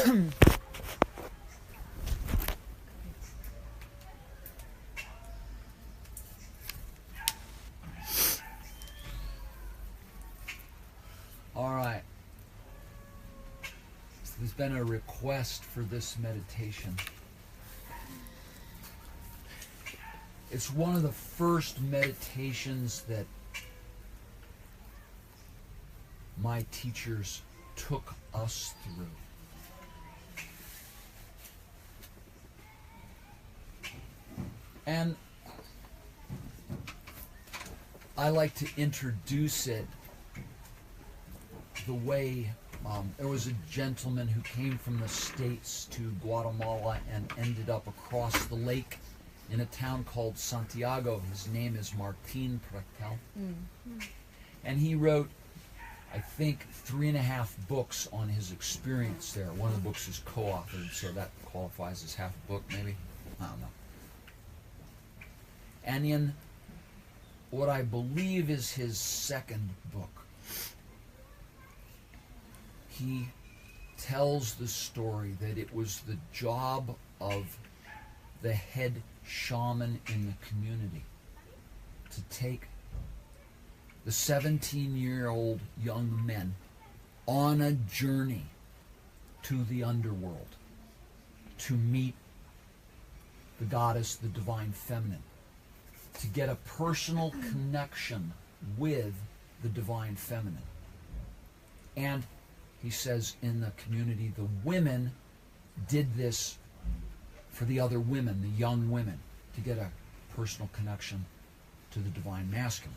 All right. So there's been a request for this meditation. It's one of the first meditations that my teachers took us through. And I like to introduce it the way there was a gentleman who came from the States to Guatemala and ended up across the lake in a town called Santiago. His name is Martin Prechtel. Mm-hmm. And he wrote, I think, 3.5 books on his experience there. One of the books is co-authored, so that qualifies as half a book, maybe. I don't know. And in what I believe is his second book, he tells the story that it was the job of the head shaman in the community to take the 17-year-old young men on a journey to the underworld to meet the goddess, the divine feminine, to get a personal connection with the divine feminine. And he says in the community, the women did this for the other women, the young women, to get a personal connection to the divine masculine.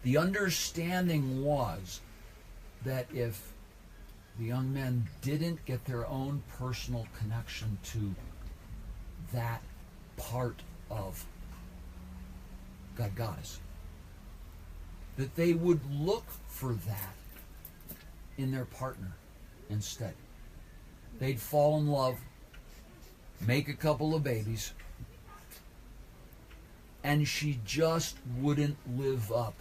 The understanding was that if the young men didn't get their own personal connection to that part of God Goddess, that they would look for that in their partner instead. They'd fall in love, make a couple of babies, and she just wouldn't live up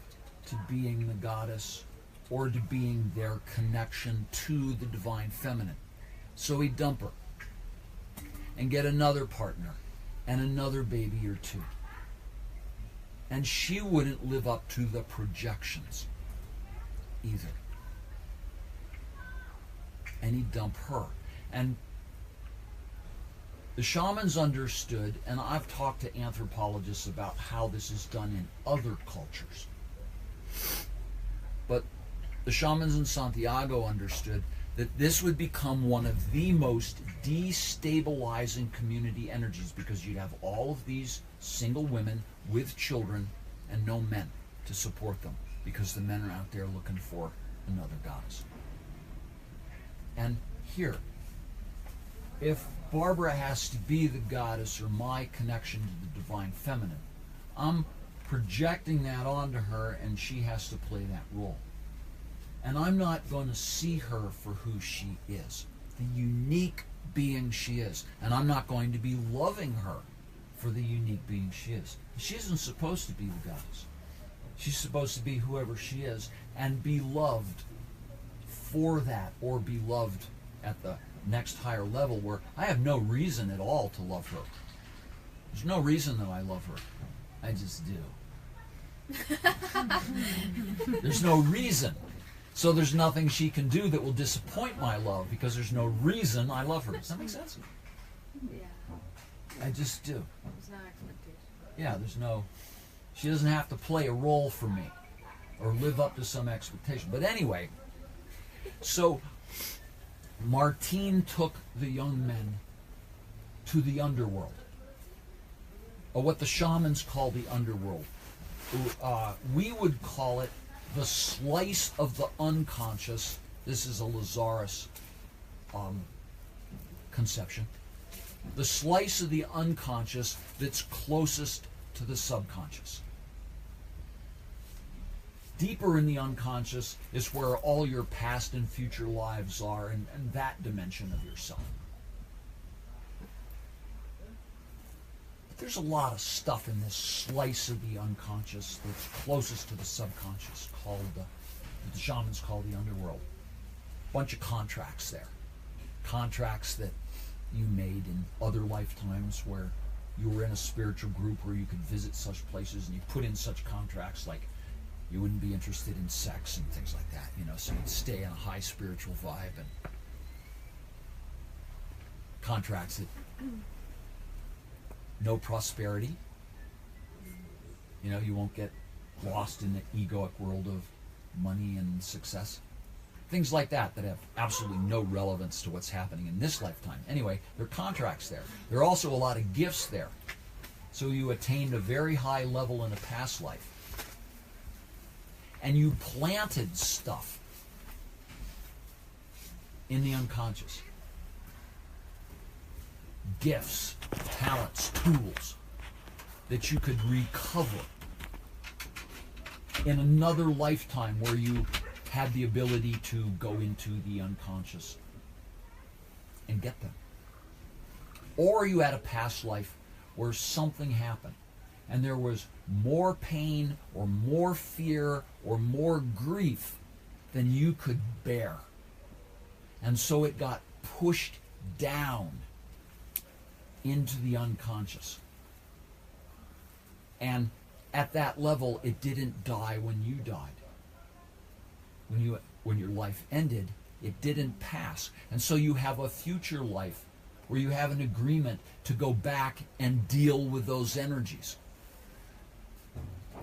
to being the goddess or to being their connection to the divine feminine. So he'd dump her and get another partner and another baby or two. And she wouldn't live up to the projections either. And he'd dump her. And the shamans understood, and I've talked to anthropologists about how this is done in other cultures. But the shamans in Santiago understood that this would become one of the most destabilizing community energies, because you'd have all of these single women with children and no men to support them, because the men are out there looking for another goddess. And here, if Barbara has to be the goddess or my connection to the divine feminine, I'm projecting that onto her and she has to play that role. And I'm not going to see her for who she is, the unique being she is. And I'm not going to be loving her for the unique being she is. She isn't supposed to be the goddess. She's supposed to be whoever she is and be loved for that, or be loved at the next higher level where I have no reason at all to love her. There's no reason that I love her. I just do. There's no reason. So there's nothing she can do that will disappoint my love, because there's no reason I love her. Does that make sense? Yeah. I just do. There's no expectation. Yeah, she doesn't have to play a role for me or live up to some expectation. But anyway, so Martine took the young men to the underworld, or what the shamans call the underworld. We would call it the slice of the unconscious. This is a Lazarus conception. The slice of the unconscious that's closest to the subconscious. Deeper in the unconscious is where all your past and future lives are, and that dimension of yourself. But there's a lot of stuff in this slice of the unconscious that's closest to the subconscious, called the shamans call the underworld. bunch of contracts there. Contracts that you made in other lifetimes where you were in a spiritual group where you could visit such places, and you put in such contracts like you wouldn't be interested in sex and things like that, so you'd stay in a high spiritual vibe, and contracts that no prosperity. You won't get lost in the egoic world of money and success. Things like that have absolutely no relevance to what's happening in this lifetime. Anyway, there are contracts there. There are also a lot of gifts there. So you attained a very high level in a past life. And you planted stuff in the unconscious. Gifts, talents, tools that you could recover in another lifetime where you had the ability to go into the unconscious and get them. Or you had a past life where something happened and there was more pain or more fear or more grief than you could bear. And so it got pushed down into the unconscious. And at that level, it didn't die when you died. When your life ended, it didn't pass. And so you have a future life where you have an agreement to go back and deal with those energies.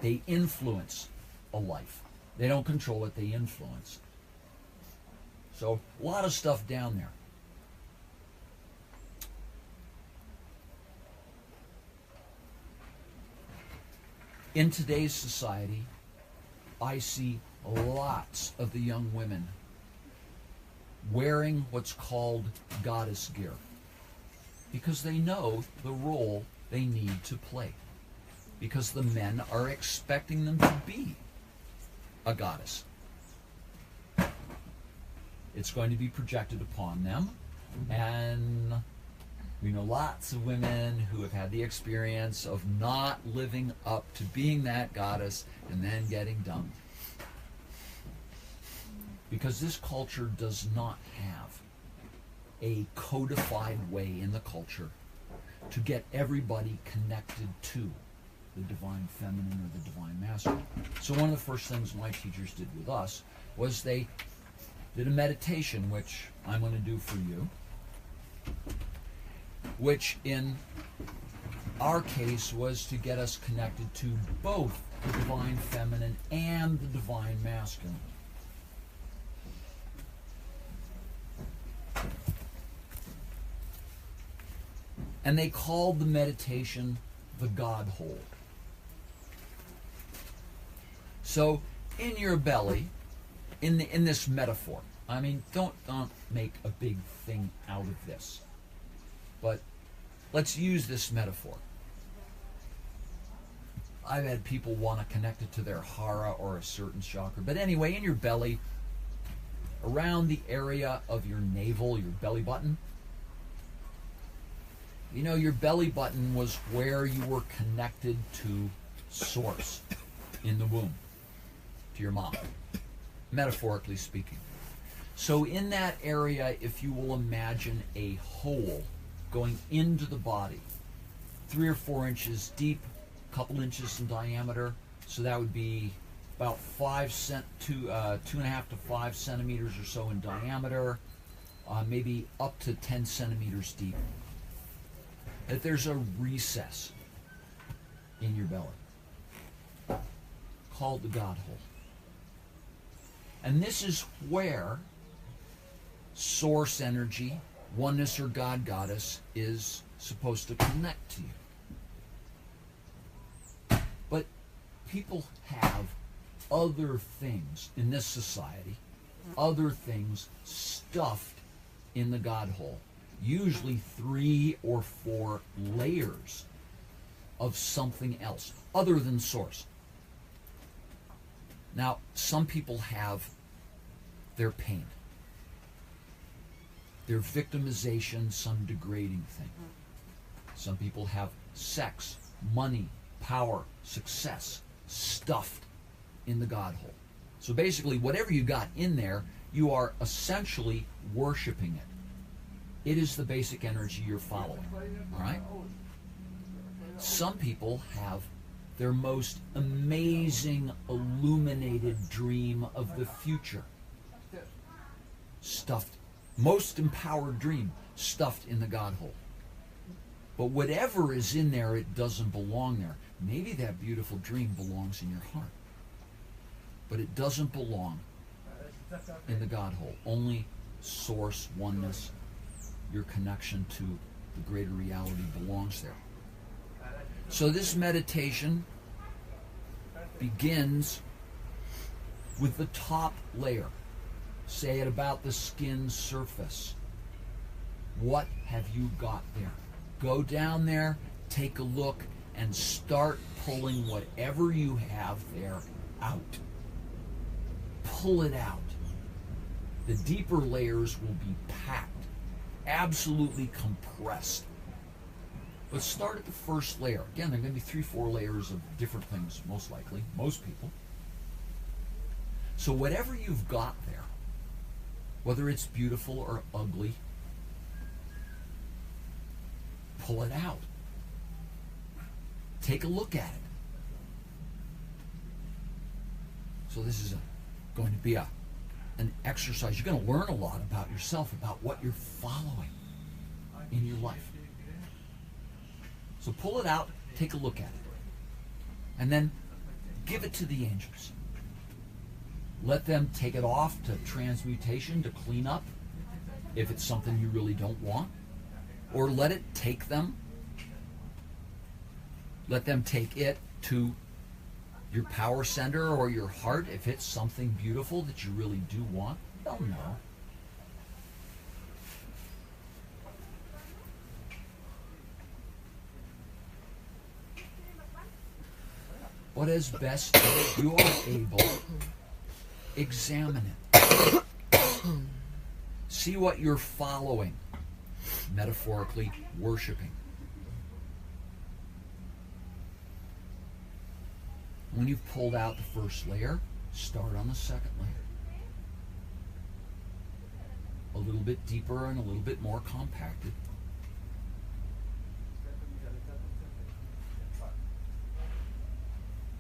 They influence a life. They don't control it, they influence it. So a lot of stuff down there. In today's society, I see lots of the young women wearing what's called goddess gear because they know the role they need to play, because the men are expecting them to be a goddess. It's going to be projected upon them, and we know lots of women who have had the experience of not living up to being that goddess and then getting dumped. Because this culture does not have a codified way in the culture to get everybody connected to the divine feminine or the divine masculine. So one of the first things my teachers did with us was they did a meditation, which I'm going to do for you, which in our case was to get us connected to both the divine feminine and the divine masculine. And they called the meditation the God hole. So in your belly, in this metaphor, I mean, don't make a big thing out of this, but let's use this metaphor. I've had people want to connect it to their hara or a certain chakra, but anyway, in your belly, around the area of your navel, your belly button, your belly button was where you were connected to Source in the womb, to your mom, metaphorically speaking. So in that area, if you will imagine a hole going into the body, 3 or 4 inches deep, a couple inches in diameter, so that would be about 2.5 to 5 centimeters or so in diameter, maybe up to 10 centimeters deep. That there's a recess in your belly called the God hole. And this is where source energy, oneness or God goddess, is supposed to connect to you. But people have other things in this society, other things stuffed in the God hole. Usually 3 or 4 layers of something else other than source. Now, some people have their pain, their victimization, some degrading thing. Some people have sex, money, power, success stuffed in the God hole. So basically, whatever you got in there, you are essentially worshiping it. It is the basic energy you're following. All right? Some people have their most amazing illuminated dream of the future stuffed, most empowered dream stuffed in the God hole. But whatever is in there, it doesn't belong there. Maybe that beautiful dream belongs in your heart, but it doesn't belong in the God hole. Only source, oneness, your connection to the greater reality belongs there. So this meditation begins with the top layer, say at about the skin surface. What have you got there? Go down there, take a look, and start pulling whatever you have there out. Pull it out. The deeper layers will be packed, absolutely compressed. But start at the first layer. Again, there are going to be 3-4 layers of different things, most likely, most people. So whatever you've got there, whether it's beautiful or ugly, pull it out. Take a look at it. So this is going to be an exercise. You're going to learn a lot about yourself, about what you're following in your life. So pull it out, take a look at it, and then give it to the angels. Let them take it off to transmutation, to clean up, if it's something you really don't want. Or let it take them. Let them take it to your power center or your heart if it's something beautiful that you really do want. They'll know. But as best you are able, examine it. See what you're following, metaphorically worshiping. When you've pulled out the first layer, start on the second layer. A little bit deeper and a little bit more compacted.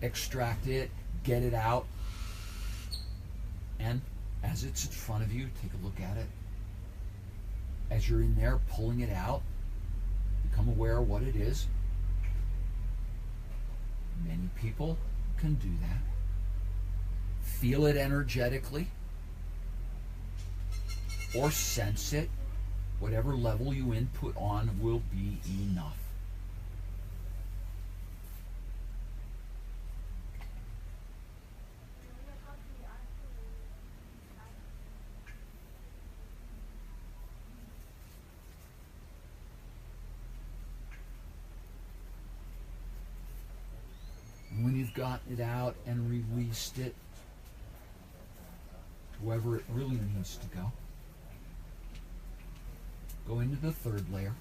Extract it, get it out, and as it's in front of you, take a look at it. As you're in there pulling it out, become aware of what it is. Many people can do that. Feel it energetically or sense it. Whatever level you input on will be enough. When you've gotten it out and released it, wherever it really needs to go, go into the third layer.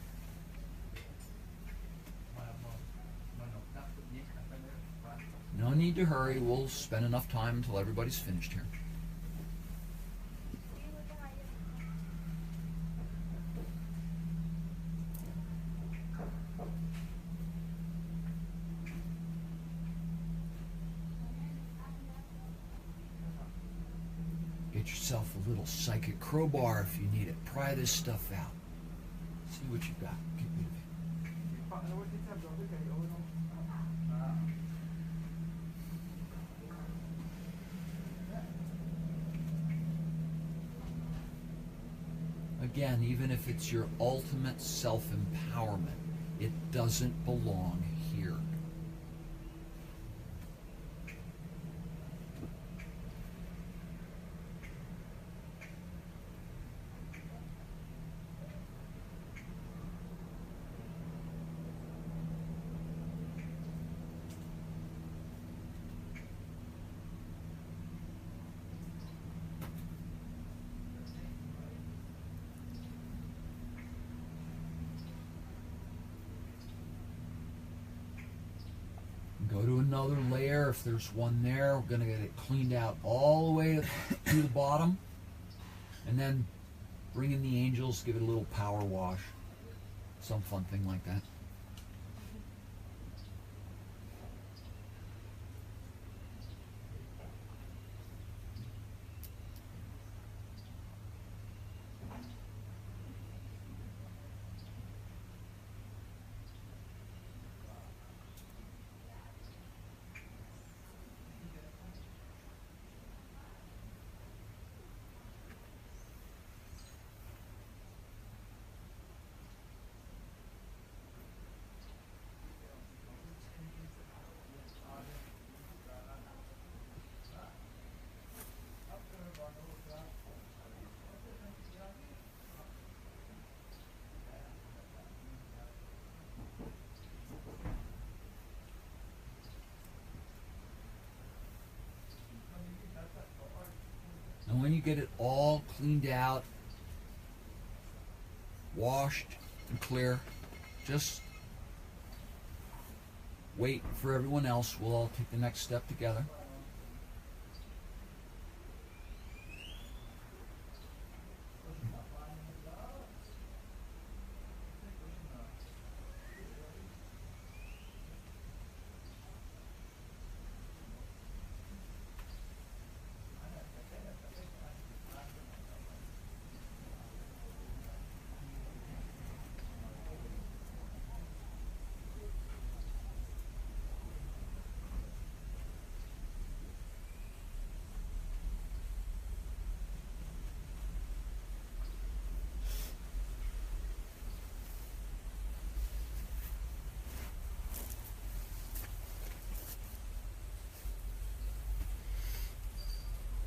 No need to hurry. We'll spend enough time until everybody's finished here. Get yourself a little psychic crowbar if you need it. Pry this stuff out. See what you've got. Get rid of it. Again, even if it's your ultimate self-empowerment, it doesn't belong here. Go to another layer if there's one there. We're going to get it cleaned out all the way to the bottom. And then bring in the angels, give it a little power wash. Some fun thing like that. And when you get it all cleaned out, washed and clear, just wait for everyone else. We'll all take the next step together.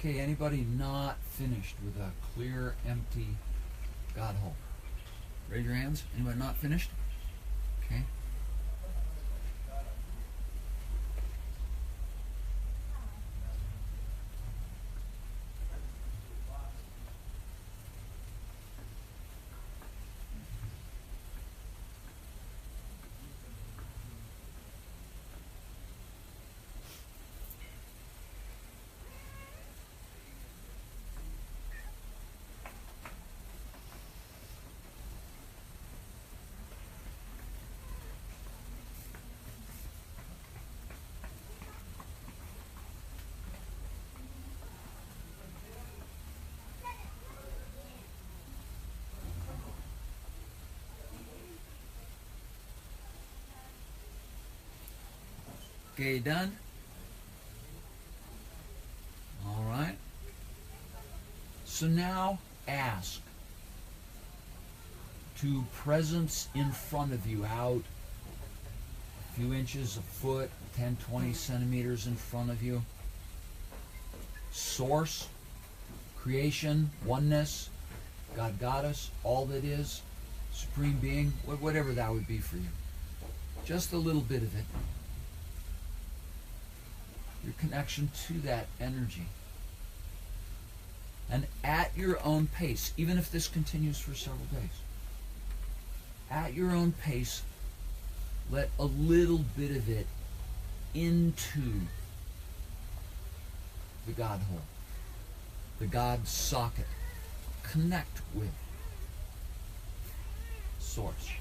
Okay, anybody not finished with a clear, empty God hole? Raise your hands. Anybody not finished? Okay. Okay, done? All right. So now ask to presence in front of you, out a few inches, a foot, 10, 20 centimeters in front of you. Source, creation, oneness, God, Goddess, all that is, Supreme Being, whatever that would be for you. Just a little bit of it. Your connection to that energy. And at your own pace, even if this continues for several days, at your own pace, let a little bit of it into the God hole, the God socket. Connect with Source.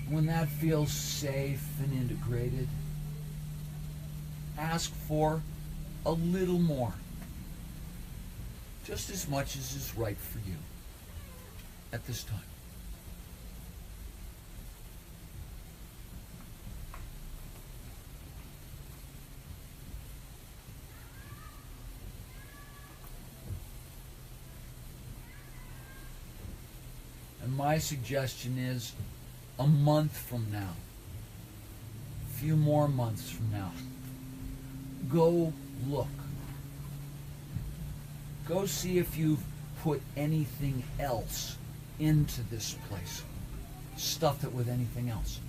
When that feels safe and integrated, ask for a little more. Just as much as is right for you at this time. And my suggestion is a month from now, a few more months from now, go look. Go see if you've put anything else into this place. Stuffed it with anything else.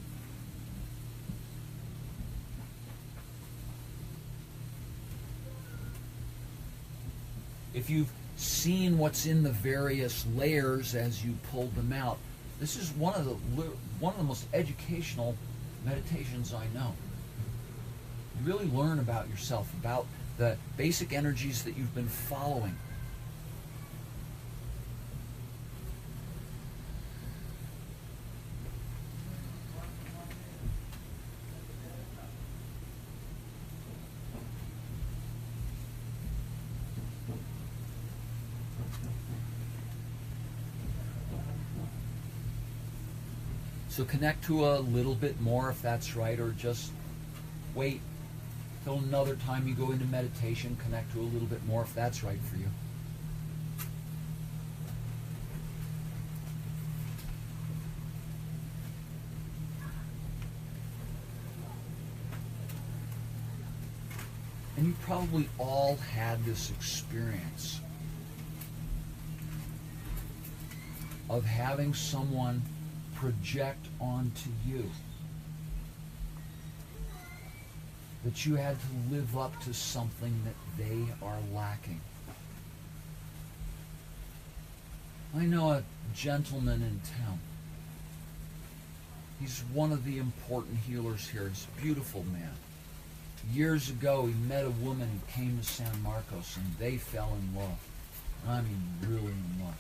If you've seen what's in the various layers as you pulled them out, this is one of the most educational meditations I know. You really learn about yourself, about the basic energies that you've been following. So connect to a little bit more if that's right, or just wait till another time you go into meditation, connect to a little bit more if that's right for you. And you probably all had this experience of having someone project onto you that you had to live up to something that they are lacking. I know a gentleman in town. He's one of the important healers here. He's a beautiful man. Years ago, he met a woman who came to San Marcos, and they fell in love. I mean, really in love.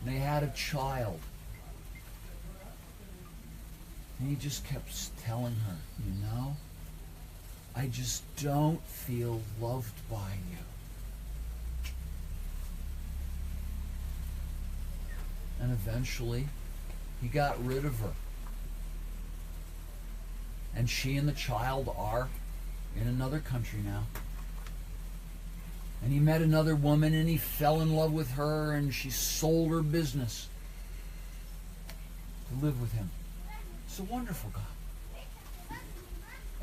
And they had a child. And he just kept telling her, you know, I just don't feel loved by you. And eventually, he got rid of her. And she and the child are in another country now. And he met another woman and he fell in love with her, and she sold her business to live with him. It's a wonderful guy.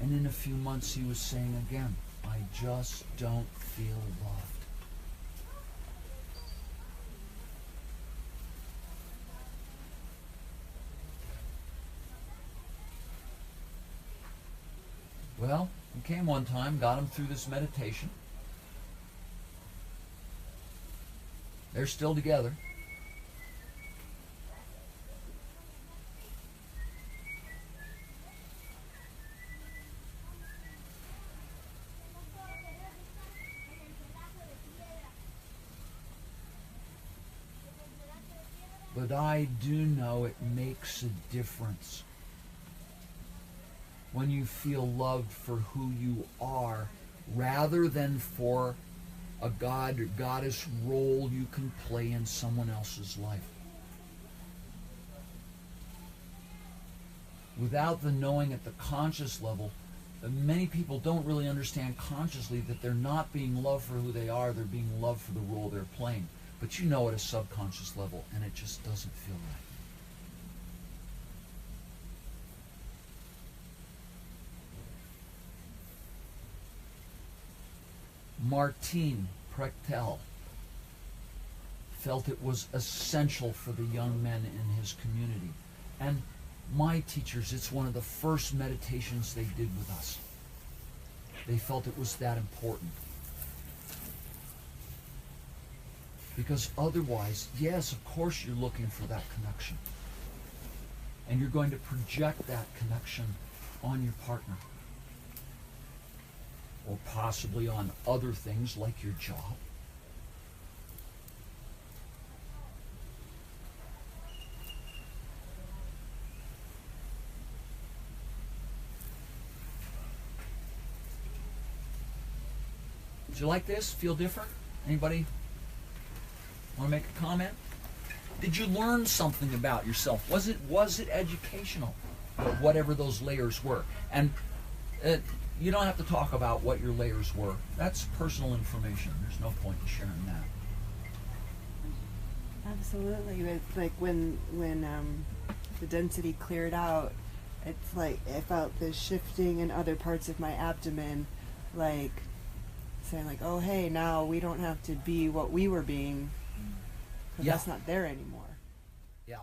And in a few months he was saying again, I just don't feel loved. Well, he came one time, got him through this meditation. They're still together. But I do know it makes a difference when you feel loved for who you are, rather than for a god or goddess role you can play in someone else's life. Without the knowing at the conscious level, many people don't really understand consciously that they're not being loved for who they are, they're being loved for the role they're playing. But you know at a subconscious level, and it just doesn't feel right. Martin Prechtel felt it was essential for the young men in his community. And my teachers, it's one of the first meditations they did with us. They felt it was that important. Because otherwise, yes, of course you're looking for that connection. And you're going to project that connection on your partner. Or possibly on other things like your job. Did you like this? Feel different? Anybody want to make a comment? Did you learn something about yourself? Was it educational? Whatever those layers were. And you don't have to talk about what your layers were. That's personal information. There's no point in sharing that. Absolutely. It's like when the density cleared out, it's like I felt the shifting in other parts of my abdomen, like saying like, oh hey, now we don't have to be what we were being, because Yeah. that's not there anymore. Yeah.